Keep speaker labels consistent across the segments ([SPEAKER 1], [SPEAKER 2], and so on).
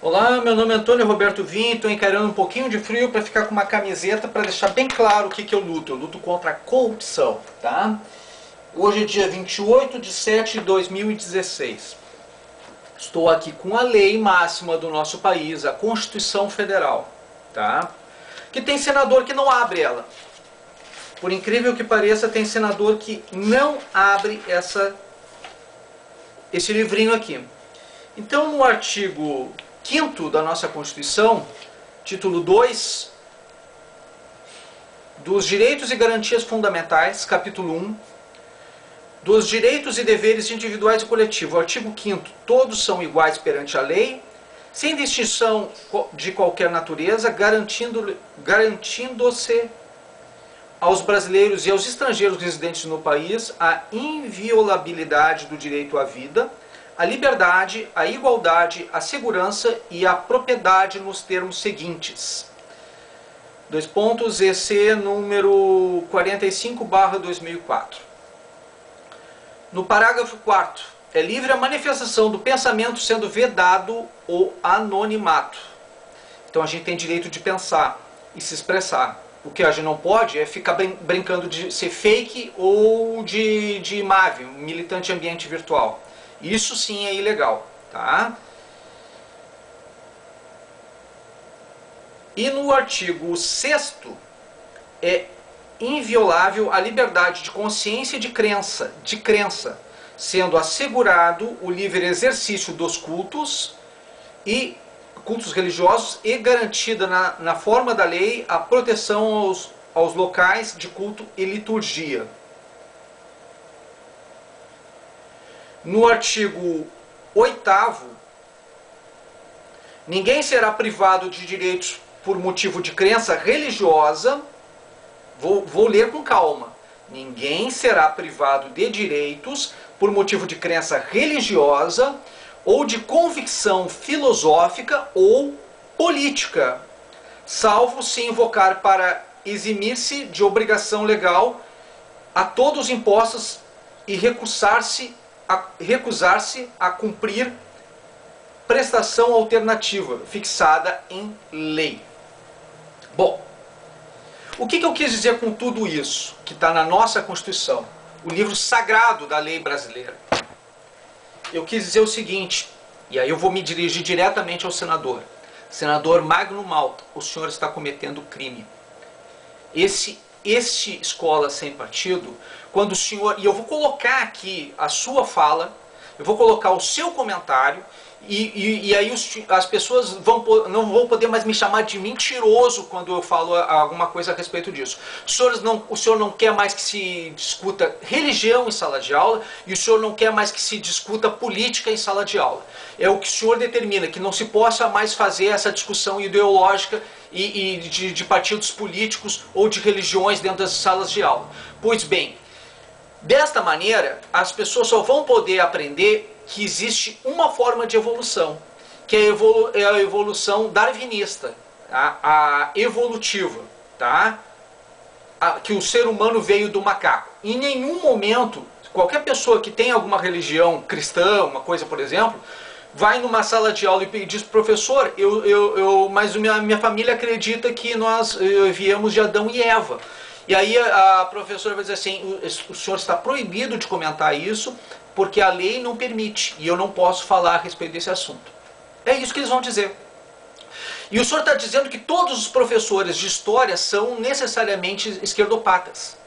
[SPEAKER 1] Olá, meu nome é Antônio Roberto Vinho, estou encarando um pouquinho de frio para ficar com uma camiseta para deixar bem claro o que eu luto. Eu luto contra a corrupção, tá? Hoje é dia 28/7/2016. Estou aqui com a lei máxima do nosso país, a Constituição Federal, tá? Que tem senador que não abre ela. Por incrível que pareça, tem senador que não abre esse livrinho aqui. Então, no artigo 5º da nossa Constituição, título 2, dos direitos e garantias fundamentais, capítulo 1, dos direitos e deveres individuais e coletivos, artigo 5º, todos são iguais perante a lei, sem distinção de qualquer natureza, garantindo-se aos brasileiros e aos estrangeiros residentes no país a inviolabilidade do direito à vida, a liberdade, a igualdade, a segurança e a propriedade nos termos seguintes. EC número 45/2004. No parágrafo 4º, é livre a manifestação do pensamento sendo vedado o anonimato. Então a gente tem direito de pensar e se expressar. O que a gente não pode é ficar brincando de ser fake ou de MAV, militante ambiente virtual. Isso sim é ilegal, tá? E no artigo 6º, é inviolável a liberdade de consciência e de crença, sendo assegurado o livre exercício dos cultos religiosos e garantida na forma da lei a proteção aos locais de culto e liturgia. No artigo 8º, ninguém será privado de direitos por motivo de crença religiosa. Vou ler com calma. Ninguém será privado de direitos por motivo de crença religiosa ou de convicção filosófica ou política, salvo se invocar para eximir-se de obrigação legal a todos os impostos e recusar-se a cumprir prestação alternativa fixada em lei. Bom, o que eu quis dizer com tudo isso que está na nossa Constituição, o livro sagrado da lei brasileira? Eu quis dizer o seguinte, e aí eu vou me dirigir diretamente ao senador. Senador Magno Malta, o senhor está cometendo crime. Este Escola Sem Partido, quando o senhor... E eu vou colocar aqui a sua fala, eu vou colocar o seu comentário, e aí as pessoas não vão poder mais me chamar de mentiroso quando eu falo alguma coisa a respeito disso. O senhor não quer mais que se discuta religião em sala de aula, e o senhor não quer mais que se discuta política em sala de aula. É o que o senhor determina, que não se possa mais fazer essa discussão ideológica e de partidos políticos ou de religiões dentro das salas de aula. Pois bem, desta maneira, as pessoas só vão poder aprender que existe uma forma de evolução, que é a evolução darwinista, a evolutiva, tá? Que o ser humano veio do macaco. Em nenhum momento, qualquer pessoa que tem alguma religião cristã, uma coisa, por exemplo, vai numa sala de aula e diz: professor, mas minha família acredita que nós viemos de Adão e Eva. E aí a professora vai dizer assim: o senhor está proibido de comentar isso, porque a lei não permite, e eu não posso falar a respeito desse assunto. É isso que eles vão dizer. E o senhor está dizendo que todos os professores de história são necessariamente esquerdopatas.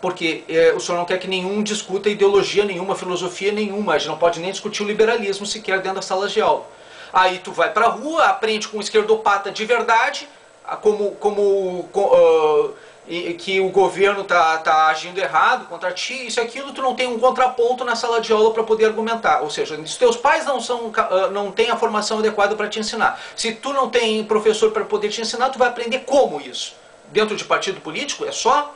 [SPEAKER 1] Porque o senhor não quer que nenhum discuta ideologia nenhuma, filosofia nenhuma. A gente não pode nem discutir o liberalismo sequer dentro das salas de aula. Aí tu vai para a rua, aprende com um esquerdopata de verdade, que o governo tá agindo errado contra ti, isso e aquilo, tu não tem um contraponto na sala de aula para poder argumentar. Ou seja, se teus pais não têm a formação adequada para te ensinar, se tu não tem professor para poder te ensinar, tu vai aprender como isso? Dentro de partido político? É só?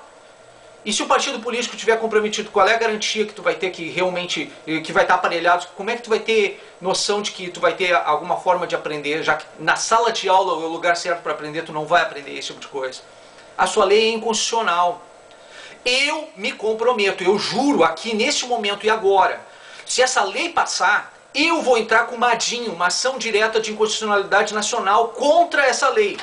[SPEAKER 1] E se o partido político tiver comprometido, qual é a garantia que tu vai ter que realmente, que vai estar aparelhado? Como é que tu vai ter noção de que tu vai ter alguma forma de aprender, já que na sala de aula é o lugar certo para aprender, tu não vai aprender esse tipo de coisa? A sua lei é inconstitucional. Eu me comprometo, eu juro aqui neste momento e agora, se essa lei passar, eu vou entrar com uma ADIM, uma ação direta de inconstitucionalidade nacional contra essa lei.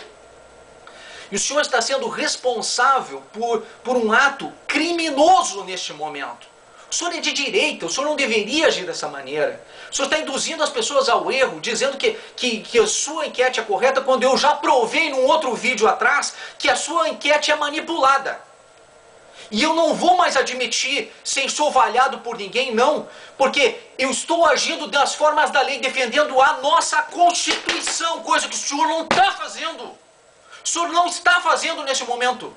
[SPEAKER 1] E o senhor está sendo responsável por um ato criminoso neste momento. O senhor é de direita, o senhor não deveria agir dessa maneira. O senhor está induzindo as pessoas ao erro, dizendo que a sua enquete é correta, quando eu já provei num outro vídeo atrás que a sua enquete é manipulada. E eu não vou mais admitir ser enxovalhado por ninguém, não, porque eu estou agindo das formas da lei, defendendo a nossa Constituição, coisa que o senhor não está fazendo. O senhor não está fazendo nesse momento.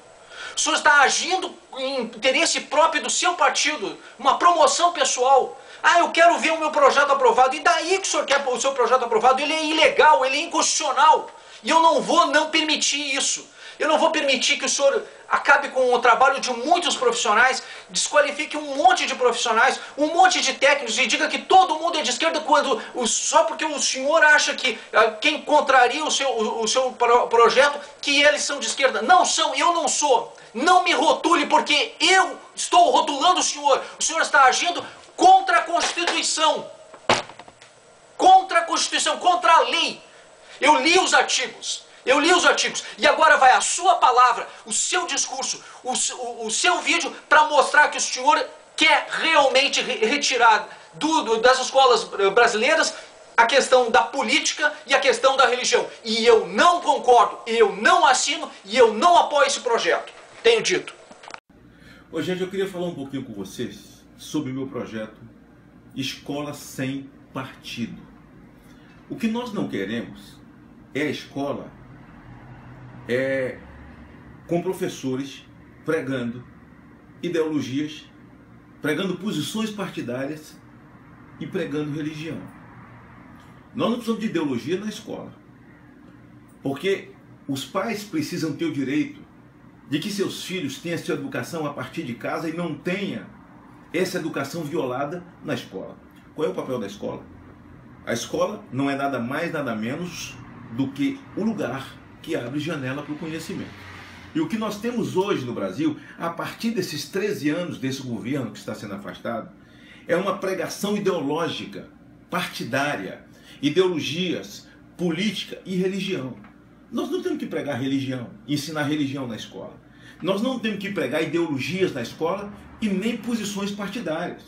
[SPEAKER 1] O senhor está agindo em interesse próprio do seu partido, uma promoção pessoal. Ah, eu quero ver o meu projeto aprovado. E daí que o senhor quer o seu projeto aprovado? Ele é ilegal, ele é inconstitucional. E eu não vou permitir isso. Eu não vou permitir que o senhor acabe com o trabalho de muitos profissionais, desqualifique um monte de profissionais, um monte de técnicos e diga que todo mundo é de esquerda só porque o senhor acha que quem contraria o seu projeto, que eles são de esquerda. Não são, eu não sou. Não me rotule porque eu estou rotulando o senhor. O senhor está agindo contra a Constituição. Contra a Constituição, contra a lei. Eu li os artigos. E agora vai a sua palavra, o seu discurso, o seu vídeo para mostrar que o senhor quer realmente retirar das escolas brasileiras a questão da política e a questão da religião. E eu não concordo, eu não assino e eu não apoio esse projeto. Tenho dito.
[SPEAKER 2] Ô, gente, eu queria falar um pouquinho com vocês sobre o meu projeto Escola Sem Partido. O que nós não queremos é a escola com professores pregando ideologias, pregando posições partidárias e pregando religião. Nós não precisamos de ideologia na escola, porque os pais precisam ter o direito de que seus filhos tenham sua educação a partir de casa e não tenha essa educação violada na escola. Qual é o papel da escola? A escola não é nada mais, nada menos do que o lugar que abre janela para o conhecimento. E o que nós temos hoje no Brasil, a partir desses 13 anos desse governo que está sendo afastado, é uma pregação ideológica, partidária, ideologias, política e religião. Nós não temos que pregar religião, ensinar religião na escola. Nós não temos que pregar ideologias na escola e nem posições partidárias.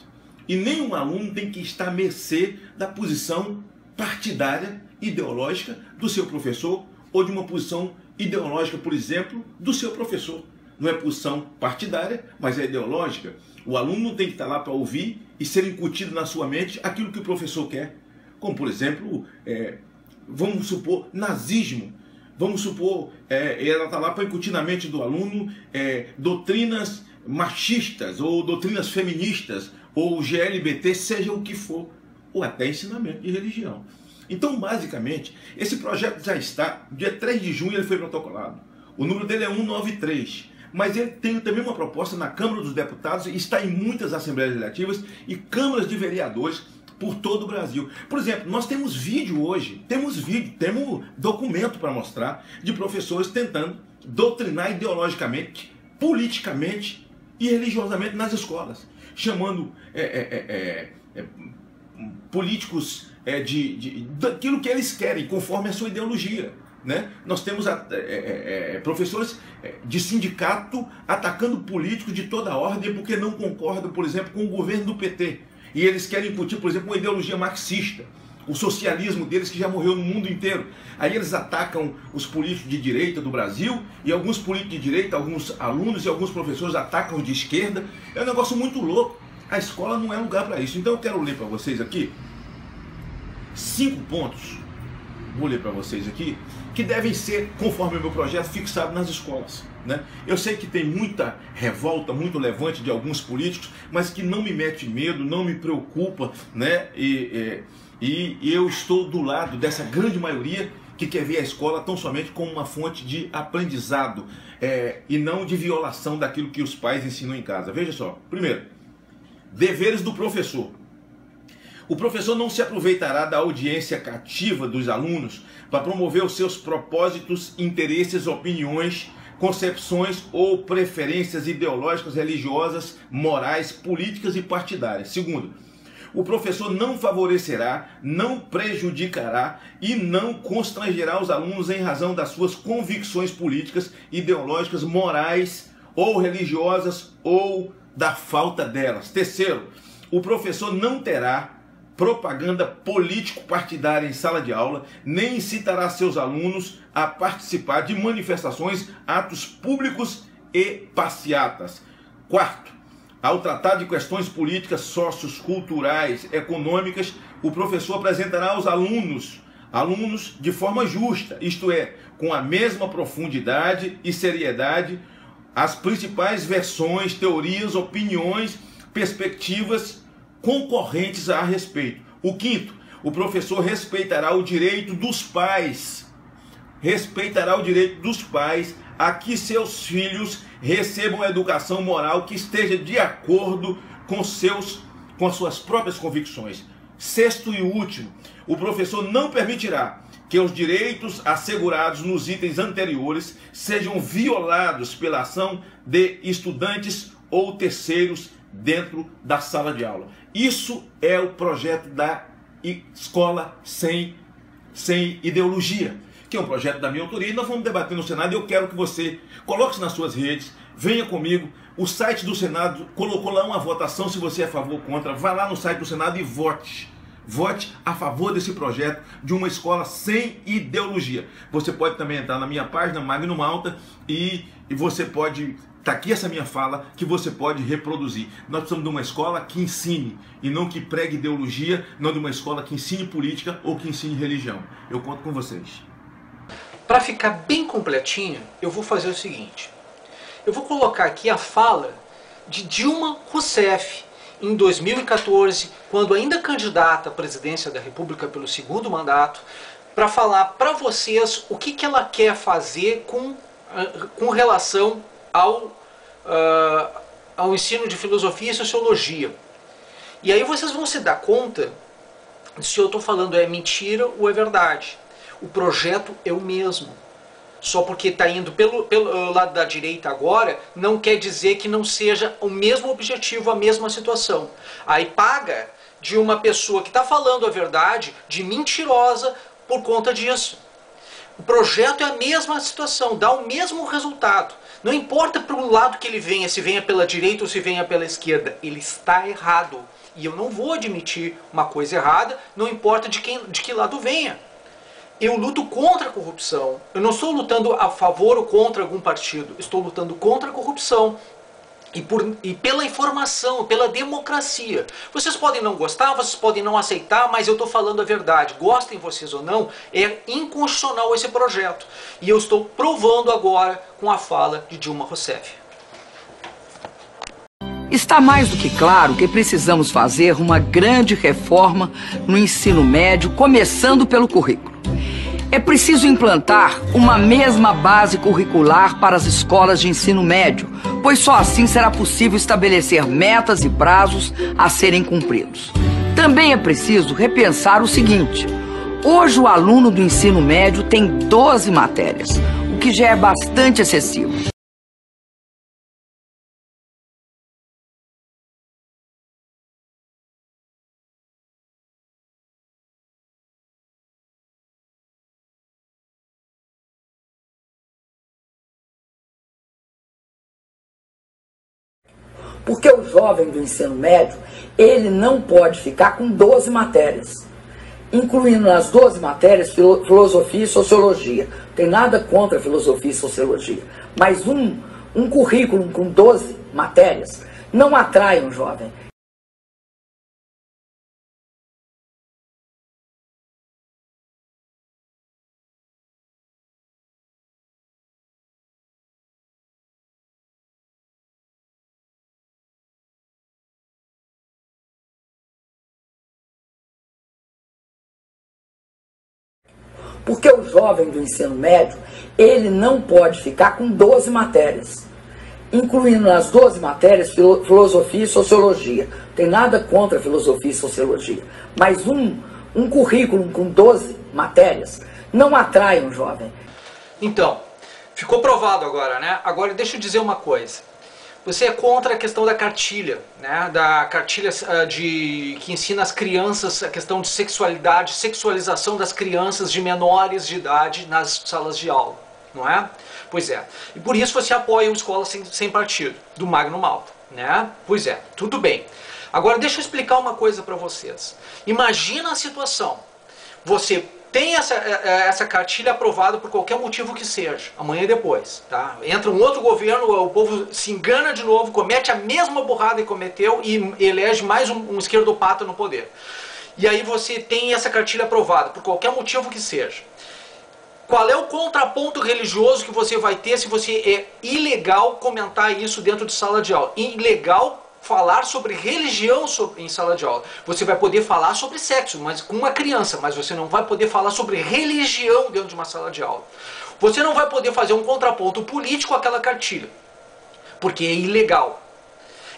[SPEAKER 2] E nenhum aluno tem que estar à mercê da posição partidária, ideológica do seu professor ou de uma posição ideológica, por exemplo, do seu professor. Não é posição partidária, mas é ideológica. O aluno não tem que estar lá para ouvir e ser incutido na sua mente aquilo que o professor quer. Como, por exemplo, vamos supor, nazismo. Vamos supor, ela está lá para incutir na mente do aluno doutrinas machistas ou doutrinas feministas ou GLBT, seja o que for, ou até ensinamento de religião. Então, basicamente, esse projeto já está, dia 3 de junho ele foi protocolado. O número dele é 193, mas ele tem também uma proposta na Câmara dos Deputados e está em muitas Assembleias Legislativas e câmaras de vereadores por todo o Brasil. Por exemplo, nós temos vídeo hoje, temos documento para mostrar de professores tentando doutrinar ideologicamente, politicamente e religiosamente nas escolas, chamando políticos daquilo que eles querem, conforme a sua ideologia. Né? Nós temos professores de sindicato atacando políticos de toda a ordem porque não concordam, por exemplo, com o governo do PT. E eles querem incutir, por exemplo, uma ideologia marxista, o socialismo deles que já morreu no mundo inteiro. Aí eles atacam os políticos de direita do Brasil e alguns políticos de direita, alguns alunos e alguns professores atacam os de esquerda. É um negócio muito louco. A escola não é lugar para isso. Então eu quero ler para vocês aqui 5 pontos, vou ler para vocês aqui, que devem ser, conforme o meu projeto, fixado nas escolas. Né? Eu sei que tem muita revolta, muito levante de alguns políticos, mas que não me mete medo, não me preocupa, né? E eu estou do lado dessa grande maioria que quer ver a escola tão somente como uma fonte de aprendizado e não de violação daquilo que os pais ensinam em casa. Veja só, primeiro, deveres do professor. O professor não se aproveitará da audiência cativa dos alunos para promover os seus propósitos, interesses, opiniões, concepções ou preferências ideológicas, religiosas, morais, políticas e partidárias. Segundo, O professor não favorecerá, não prejudicará e não constrangerá os alunos em razão das suas convicções políticas, ideológicas, morais ou religiosas ou da falta delas. Terceiro, o professor não terá propaganda político-partidária em sala de aula, nem incitará seus alunos a participar de manifestações, atos públicos e passeatas. Quarto, ao tratar de questões políticas, socioculturais, econômicas, o professor apresentará aos alunos de forma justa, isto é, com a mesma profundidade e seriedade, as principais versões, teorias, opiniões, perspectivas concorrentes a respeito. O quinto, o professor respeitará o direito dos pais, a que seus filhos recebam a educação moral que esteja de acordo com as suas próprias convicções. Sexto e último, o professor não permitirá que os direitos assegurados nos itens anteriores sejam violados pela ação de estudantes ou terceiros dentro da sala de aula. Isso é o projeto da Escola Sem Ideologia, que é um projeto da minha autoria, e nós vamos debater no Senado. Eu quero que você coloque nas suas redes, venha comigo. O site do Senado colocou lá uma votação, se você é a favor ou contra. Vá lá no site do Senado e vote. Vote a favor desse projeto de uma escola sem ideologia. Você pode também entrar na minha página, Magno Malta, e você pode... Está aqui essa minha fala que você pode reproduzir. Nós precisamos de uma escola que ensine e não que pregue ideologia, não de uma escola que ensine política ou que ensine religião. Eu conto com vocês.
[SPEAKER 1] Para ficar bem completinho, eu vou fazer o seguinte. Eu vou colocar aqui a fala de Dilma Rousseff em 2014, quando ainda candidata à presidência da República pelo segundo mandato, para falar para vocês o que ela quer fazer com relação ao ensino de filosofia e sociologia. E aí vocês vão se dar conta se eu estou falando é mentira ou é verdade. O projeto é o mesmo. Só porque está indo pelo lado da direita agora, não quer dizer que não seja o mesmo objetivo, a mesma situação. Aí paga de uma pessoa que está falando a verdade de mentirosa por conta disso. O projeto é a mesma situação, dá o mesmo resultado. Não importa para o lado que ele venha, se venha pela direita ou se venha pela esquerda, ele está errado. E eu não vou admitir uma coisa errada, não importa de que lado venha. Eu luto contra a corrupção. Eu não estou lutando a favor ou contra algum partido. Estou lutando contra a corrupção. E pela informação, pela democracia. Vocês podem não gostar, vocês podem não aceitar, mas eu estou falando a verdade. Gostem vocês ou não, é inconstitucional esse projeto. E eu estou provando agora com a fala de Dilma Rousseff.
[SPEAKER 3] Está mais do que claro que precisamos fazer uma grande reforma no ensino médio, começando pelo currículo. É preciso implantar uma mesma base curricular para as escolas de ensino médio, pois só assim será possível estabelecer metas e prazos a serem cumpridos. Também é preciso repensar o seguinte: hoje o aluno do ensino médio tem 12 matérias, o que já é bastante excessivo. Porque o jovem do ensino médio, ele não pode ficar com 12 matérias, incluindo nas 12 matérias filosofia e sociologia. Não tem nada contra filosofia e sociologia, mas um currículo com 12 matérias não atrai um jovem. Porque o jovem do ensino médio, ele não pode ficar com 12 matérias, incluindo nas 12 matérias filosofia e sociologia. Não tem nada contra filosofia e sociologia, mas um currículo com 12 matérias não atrai um jovem.
[SPEAKER 1] Então, ficou provado agora, né? Agora deixa eu dizer uma coisa. Você é contra a questão da cartilha, né? Da cartilha que ensina as crianças a questão de sexualidade, sexualização das crianças de menores de idade nas salas de aula, não é? Pois é. E por isso você apoia o Escola Sem Partido, do Magno Malta, né? Pois é, tudo bem. Agora deixa eu explicar uma coisa para vocês. Imagina a situação. Você tem essa cartilha aprovada por qualquer motivo que seja, amanhã e depois, tá? Entra um outro governo, o povo se engana de novo, comete a mesma burrada que cometeu e elege mais um esquerdopata no poder. E aí você tem essa cartilha aprovada por qualquer motivo que seja. Qual é o contraponto religioso que você vai ter se você é ilegal comentar isso dentro de sala de aula? Ilegal falar sobre religião em sala de aula. Você vai poder falar sobre sexo, mas com uma criança, mas você não vai poder falar sobre religião dentro de uma sala de aula. Você não vai poder fazer um contraponto político àquela cartilha, porque é ilegal.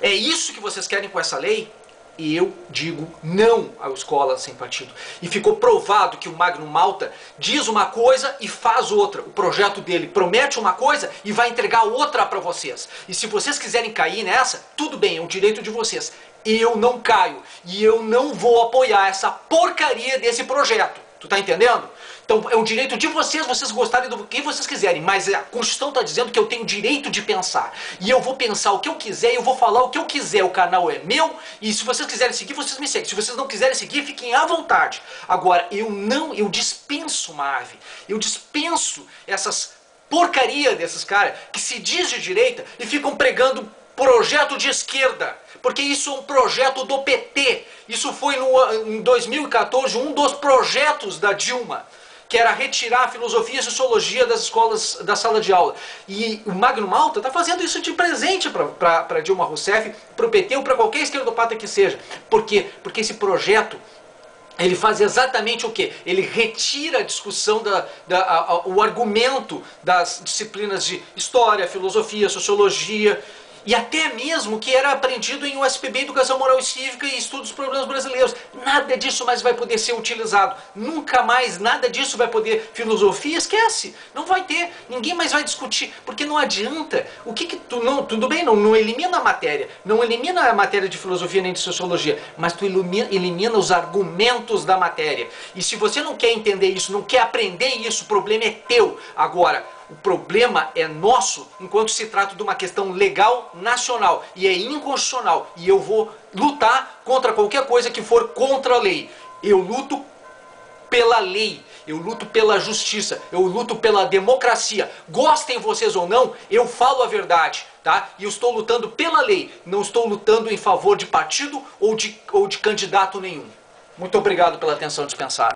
[SPEAKER 1] É isso que vocês querem com essa lei? E eu digo não à Escola Sem Partido. E ficou provado que o Magno Malta diz uma coisa e faz outra. O projeto dele promete uma coisa e vai entregar outra para vocês. E se vocês quiserem cair nessa, tudo bem, é o direito de vocês. Eu não caio. E eu não vou apoiar essa porcaria desse projeto. Tu tá entendendo? Então é o direito de vocês gostarem do que vocês quiserem, mas a Constituição está dizendo que eu tenho direito de pensar. E eu vou pensar o que eu quiser e eu vou falar o que eu quiser. O canal é meu e se vocês quiserem seguir, vocês me seguem. Se vocês não quiserem seguir, fiquem à vontade. Agora, eu dispenso, Marvin. Eu dispenso essas porcaria desses caras que se diz de direita e ficam pregando projeto de esquerda, porque isso é um projeto do PT. Isso foi em 2014 um dos projetos da Dilma, que era retirar a filosofia e a sociologia das escolas, da sala de aula. E o Magno Malta está fazendo isso de presente para Dilma Rousseff, para o PT ou para qualquer esquerdopata que seja. Por quê? Porque esse projeto, ele faz exatamente o quê? Ele retira a discussão, o argumento das disciplinas de história, filosofia, sociologia, e até mesmo que era aprendido em USPB, Educação Moral e Cívica e Estudos dos Problemas Brasileiros. Nada disso mais vai poder ser utilizado. Nunca mais nada disso vai poder. Filosofia, esquece. Não vai ter. Ninguém mais vai discutir. Porque não adianta. O que tudo bem, não elimina a matéria. Não elimina a matéria de filosofia nem de sociologia. Mas tu elimina os argumentos da matéria. E se você não quer entender isso, não quer aprender isso, o problema é teu. Agora, o problema é nosso enquanto se trata de uma questão legal nacional e é inconstitucional. E eu vou lutar contra qualquer coisa que for contra a lei. Eu luto pela lei, eu luto pela justiça, eu luto pela democracia. Gostem vocês ou não, eu falo a verdade, tá? E eu estou lutando pela lei, não estou lutando em favor de partido ou de candidato nenhum. Muito obrigado pela atenção dispensada.